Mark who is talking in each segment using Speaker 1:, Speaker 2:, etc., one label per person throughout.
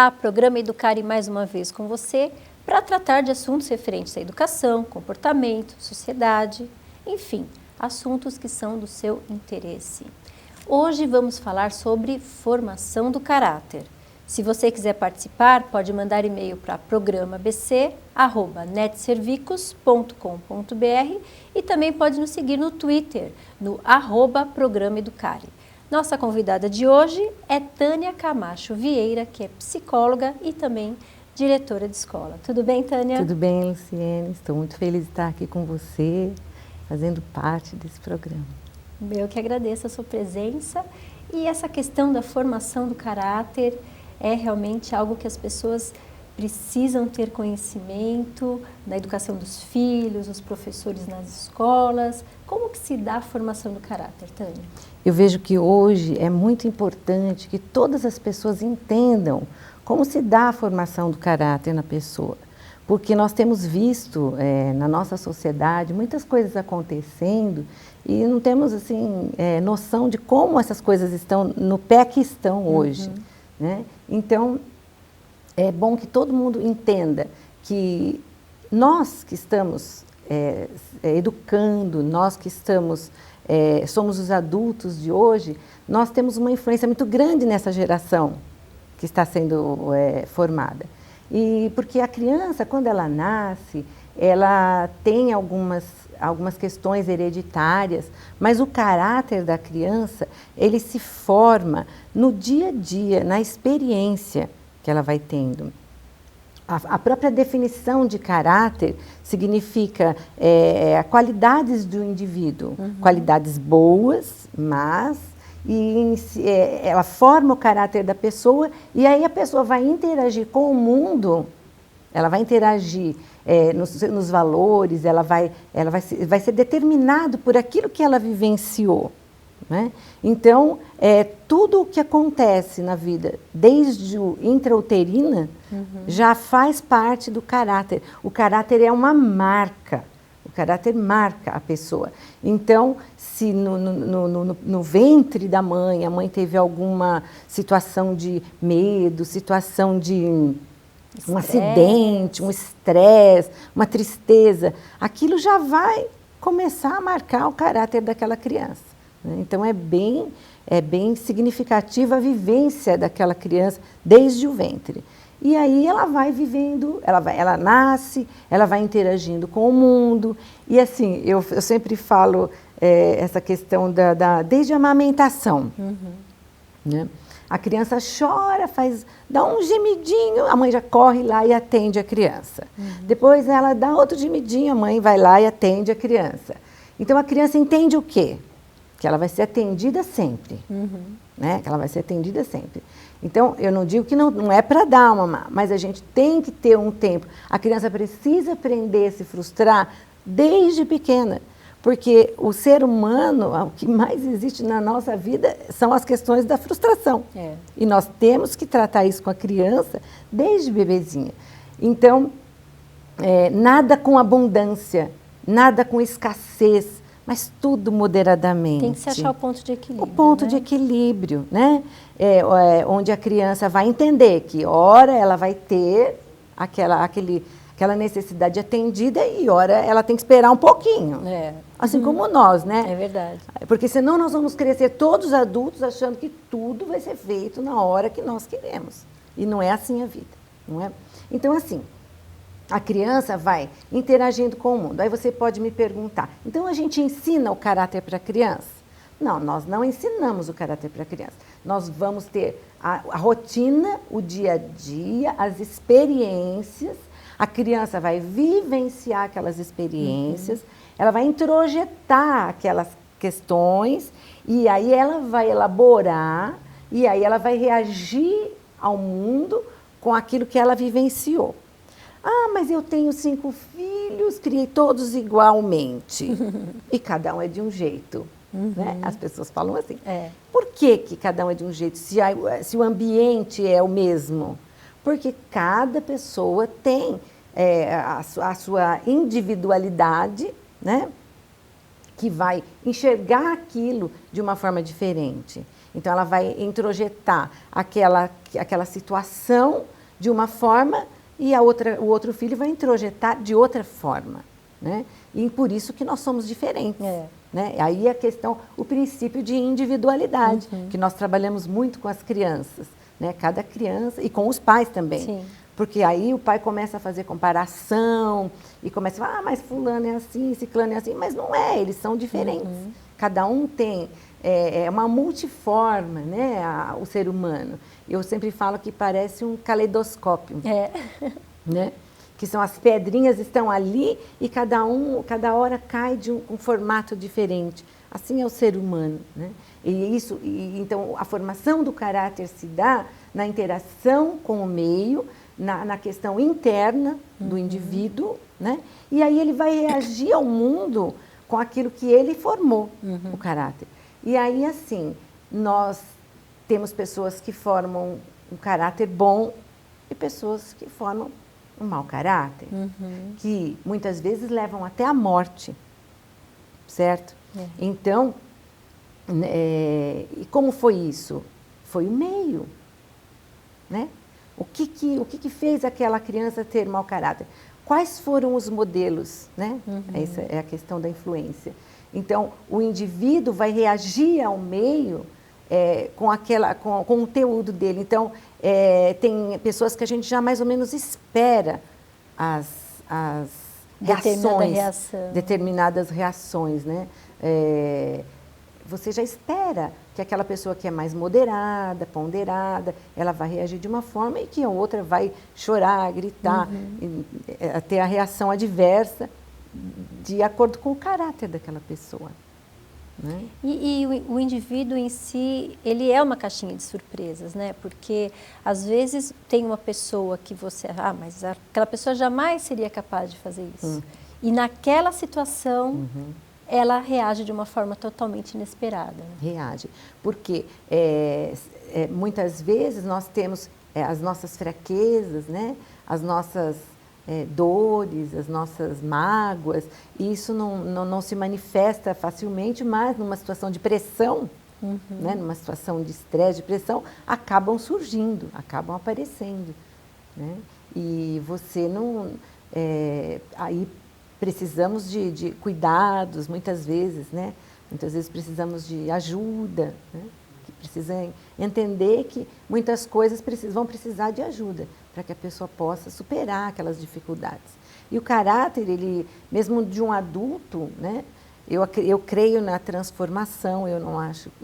Speaker 1: Olá, programa Educare mais uma vez com você para tratar de assuntos referentes à educação, comportamento, sociedade, enfim, assuntos que são do seu interesse. Hoje vamos falar sobre formação do caráter. Se você quiser participar, pode mandar e-mail para programabc@netservicos.com.br e também pode nos seguir no Twitter, no @programa Educare. Nossa convidada de hoje é Tânia Camacho Vieira, que é psicóloga e também diretora de escola. Tudo bem, Tânia?
Speaker 2: Tudo bem, Luciene. Estou muito feliz de estar aqui com você, fazendo parte desse programa.
Speaker 1: Eu que agradeço a sua presença. E essa questão da formação do caráter é realmente algo que as pessoas precisam ter conhecimento na educação dos filhos, os professores nas escolas. Como que se dá a formação do caráter, Tânia?
Speaker 2: Eu vejo que hoje é muito importante que todas as pessoas entendam como se dá a formação do caráter na pessoa. Porque nós temos visto na nossa sociedade muitas coisas acontecendo e não temos assim, noção de como essas coisas estão no pé que estão hoje. Né? Então, é bom que todo mundo entenda que nós que estamos educando, nós que estamos, somos os adultos de hoje, nós temos uma influência muito grande nessa geração que está sendo formada. E porque a criança, quando ela nasce, ela tem algumas questões hereditárias, mas o caráter da criança, ele se forma no dia a dia, na experiência que ela vai tendo. A própria definição de caráter significa qualidades do indivíduo, qualidades boas, más, e ela forma o caráter da pessoa e aí a pessoa vai interagir com o mundo, ela vai interagir nos valores, ela vai ser determinado por aquilo que ela vivenciou. Né? Então, tudo o que acontece na vida, desde o intrauterina, já faz parte do caráter. O caráter é uma marca, o caráter marca a pessoa. Então, se no ventre da mãe, a mãe teve alguma situação de medo, situação de um acidente, um estresse, uma tristeza, aquilo já vai começar a marcar o caráter daquela criança. Então, é bem significativa a vivência daquela criança desde o ventre. E aí ela vai vivendo, ela nasce, ela vai interagindo com o mundo. E assim, eu sempre falo essa questão desde a amamentação. Né? A criança chora, dá um gemidinho, a mãe já corre lá e atende a criança. Depois ela dá outro gemidinho, a mãe vai lá e atende a criança. Então, a criança entende o quê? Que ela vai ser atendida sempre, né? Que ela vai ser atendida sempre. Então, eu não digo que não é para dar mamar, mas a gente tem que ter um tempo. A criança precisa aprender a se frustrar desde pequena, porque o ser humano, o que mais existe na nossa vida são as questões da frustração. E nós temos que tratar isso com a criança desde bebezinha. Então, nada com abundância, nada com escassez, mas tudo moderadamente.
Speaker 1: Tem que se achar o ponto de equilíbrio.
Speaker 2: O ponto de equilíbrio, né? Onde a criança vai entender que, ora, ela vai ter aquela necessidade atendida e, ora, ela tem que esperar um pouquinho. Assim como nós, né?
Speaker 1: É verdade.
Speaker 2: Porque senão nós vamos crescer todos adultos achando que tudo vai ser feito na hora que nós queremos. E não é assim a vida, não é? Então, assim, a criança vai interagindo com o mundo. Aí você pode me perguntar, então a gente ensina o caráter para a criança? Não, nós não ensinamos o caráter para a criança. Nós vamos ter a rotina, o dia a dia, as experiências. A criança vai vivenciar aquelas experiências, ela vai introjetar aquelas questões e aí ela vai elaborar e aí ela vai reagir ao mundo com aquilo que ela vivenciou. Ah, mas eu tenho 5 filhos, criei todos igualmente. E cada um é de um jeito. Né? As pessoas falam assim. Por que cada um é de um jeito, se o ambiente é o mesmo? Porque cada pessoa tem a sua individualidade, né? Que vai enxergar aquilo de uma forma diferente. Então, ela vai introjetar aquela situação de uma forma e o outro filho vai introjetar de outra forma, né? E por isso que nós somos diferentes. Né? Aí a questão, o princípio de individualidade, que nós trabalhamos muito com as crianças, né? Cada criança, e com os pais também. Sim. Porque aí o pai começa a fazer comparação e começa a falar, mas fulano é assim, ciclano é assim, mas não é, eles são diferentes. Cada um tem uma multiforma, né? O ser humano. Eu sempre falo que parece um caleidoscópio. Né? Que são as pedrinhas estão ali e cada hora cai de um formato diferente. Assim é o ser humano, né? Então a formação do caráter se dá na interação com o meio, na questão interna do indivíduo, né? E aí ele vai reagir ao mundo com aquilo que ele formou, o caráter. E aí assim, nós temos pessoas que formam um caráter bom e pessoas que formam um mau caráter, que muitas vezes levam até a morte, certo? Então, e como foi isso? Foi o meio, né? O que fez aquela criança ter mau caráter? Quais foram os modelos, né? Essa é a questão da influência. Então, o indivíduo vai reagir ao meio com o conteúdo dele. Então, tem pessoas que a gente já mais ou menos espera as determinadas reações, né? Você já espera que aquela pessoa que é mais moderada, ponderada, ela vai reagir de uma forma e que a outra vai chorar, gritar, ter a reação adversa de acordo com o caráter daquela pessoa. Né?
Speaker 1: E o indivíduo em si, ele é uma caixinha de surpresas, né? Porque às vezes tem uma pessoa que você... mas aquela pessoa jamais seria capaz de fazer isso. E naquela situação, ela reage de uma forma totalmente inesperada. Né?
Speaker 2: Reage. Porque muitas vezes nós temos as nossas fraquezas, né? As nossas dores, as nossas mágoas, e isso não se manifesta facilmente, mas numa situação de pressão, né, numa situação de estresse, de pressão, acabam surgindo, acabam aparecendo. Né? E você não... aí precisamos de cuidados, muitas vezes, né? Muitas vezes precisamos de ajuda, né? Que precisa entender que muitas coisas vão precisar de ajuda para que a pessoa possa superar aquelas dificuldades. E o caráter, ele, mesmo de um adulto, né? Eu creio na transformação, eu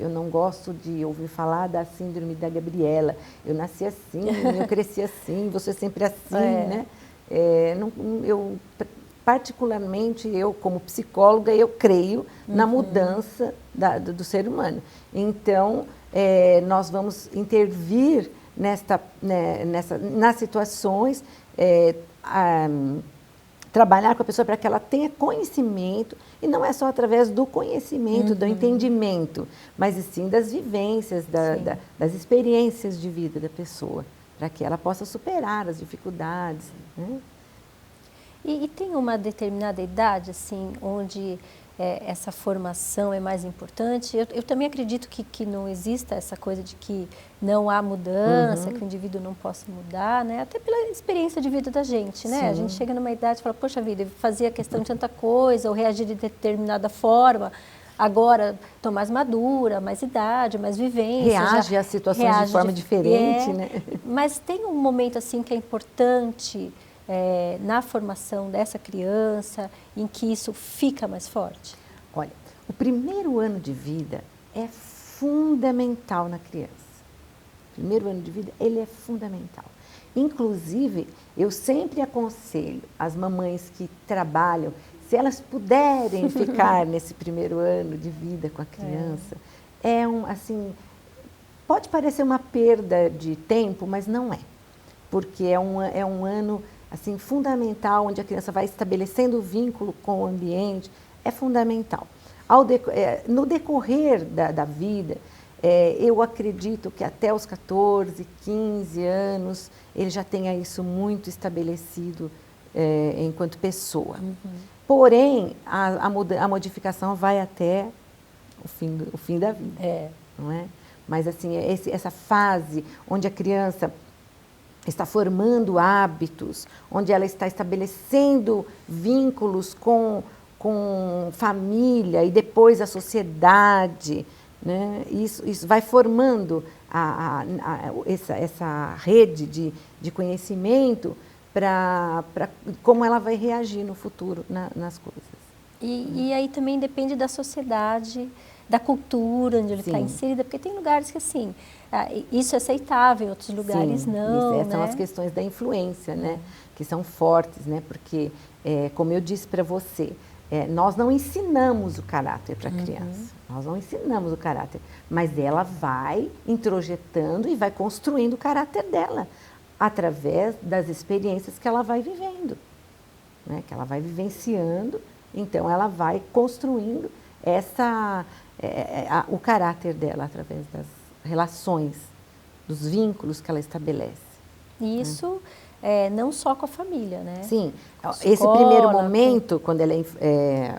Speaker 2: não gosto de ouvir falar da síndrome da Gabriela. Eu nasci assim, eu cresci assim, você sempre assim, né? Particularmente, eu como psicóloga, eu creio na mudança do ser humano. Então, nós vamos intervir nas situações, trabalhar com a pessoa para que ela tenha conhecimento, e não é só através do conhecimento, do entendimento, mas sim das vivências, das experiências de vida da pessoa, para que ela possa superar as dificuldades. Né?
Speaker 1: E tem uma determinada idade, assim, onde essa formação é mais importante? Eu também acredito que não exista essa coisa de que não há mudança, que o indivíduo não possa mudar, né? Até pela experiência de vida da gente, né? Sim. A gente chega numa idade e fala, poxa vida, eu fazia questão de tanta coisa, ou reagir de determinada forma, agora estou mais madura, mais idade, mais vivência.
Speaker 2: Reage às situações de forma diferente, né?
Speaker 1: Mas tem um momento, assim, que é importante... na formação dessa criança, em que isso fica mais forte?
Speaker 2: Olha, o primeiro ano de vida é fundamental na criança. O primeiro ano de vida, ele é fundamental. Inclusive, eu sempre aconselho as mamães que trabalham, se elas puderem ficar nesse primeiro ano de vida com a criança, assim, pode parecer uma perda de tempo, mas não é. Porque é um ano... assim, fundamental, onde a criança vai estabelecendo o vínculo com o ambiente, é fundamental. No decorrer da vida, eu acredito que até os 14, 15 anos, ele já tenha isso muito estabelecido enquanto pessoa. Porém, a modificação vai até o fim da vida. Não é? Mas, assim, essa fase onde a criança está formando hábitos, onde ela está estabelecendo vínculos com família e depois a sociedade, né? Isso vai formando essa rede de conhecimento para como ela vai reagir no futuro nas coisas.
Speaker 1: E aí também depende da sociedade, da cultura onde ele está inserida, porque tem lugares que assim, isso é aceitável, em outros lugares não.
Speaker 2: Essas são as questões da influência, né? Que são fortes, né? Porque, como eu disse para você, nós não ensinamos o caráter para a criança, nós não ensinamos o caráter, mas ela vai introjetando e vai construindo o caráter dela, através das experiências que ela vai vivendo, né? Que ela vai vivenciando, então ela vai construindo o caráter dela através das relações, dos vínculos que ela estabelece.
Speaker 1: E isso não só com a família, né?
Speaker 2: Sim,
Speaker 1: Escola,
Speaker 2: esse primeiro momento, quando ela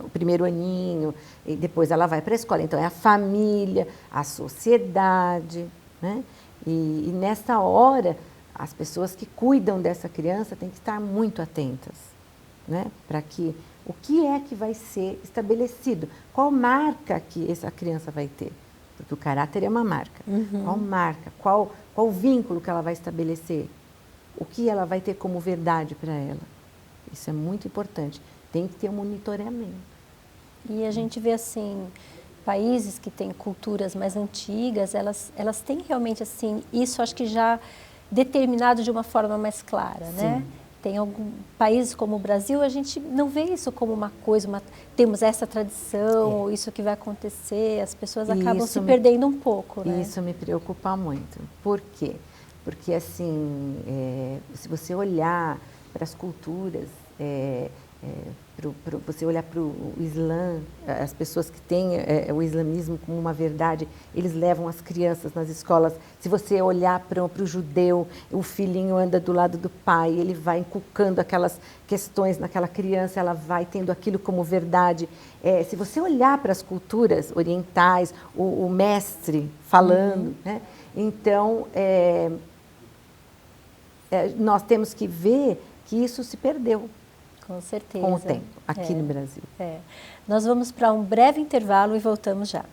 Speaker 2: o primeiro aninho, e depois ela vai para a escola, então é a família, a sociedade, né? E nessa hora, as pessoas que cuidam dessa criança têm que estar muito atentas, né? Para que o que é que vai ser estabelecido, qual marca que essa criança vai ter, porque o caráter é uma marca, qual marca, qual vínculo que ela vai estabelecer, o que ela vai ter como verdade para ela. Isso é muito importante, tem que ter um monitoramento.
Speaker 1: E a gente vê assim, países que têm culturas mais antigas, elas têm realmente assim, isso acho que já determinado de uma forma mais clara, né? Tem alguns países como o Brasil, a gente não vê isso como uma coisa, temos essa tradição, isso que vai acontecer, as pessoas acabam se perdendo um pouco, né?
Speaker 2: Isso me preocupa muito. Por quê? Porque, assim, se você olhar para as culturas, você olhar para o Islã, as pessoas que têm o islamismo como uma verdade, eles levam as crianças nas escolas. Se você olhar para o judeu, o filhinho anda do lado do pai, ele vai inculcando aquelas questões naquela criança, ela vai tendo aquilo como verdade. Se você olhar para as culturas orientais, o mestre falando, né? Então, nós temos que ver que isso se perdeu.
Speaker 1: Com certeza.
Speaker 2: Com o tempo, aqui no Brasil.
Speaker 1: Nós vamos para um breve intervalo e voltamos já.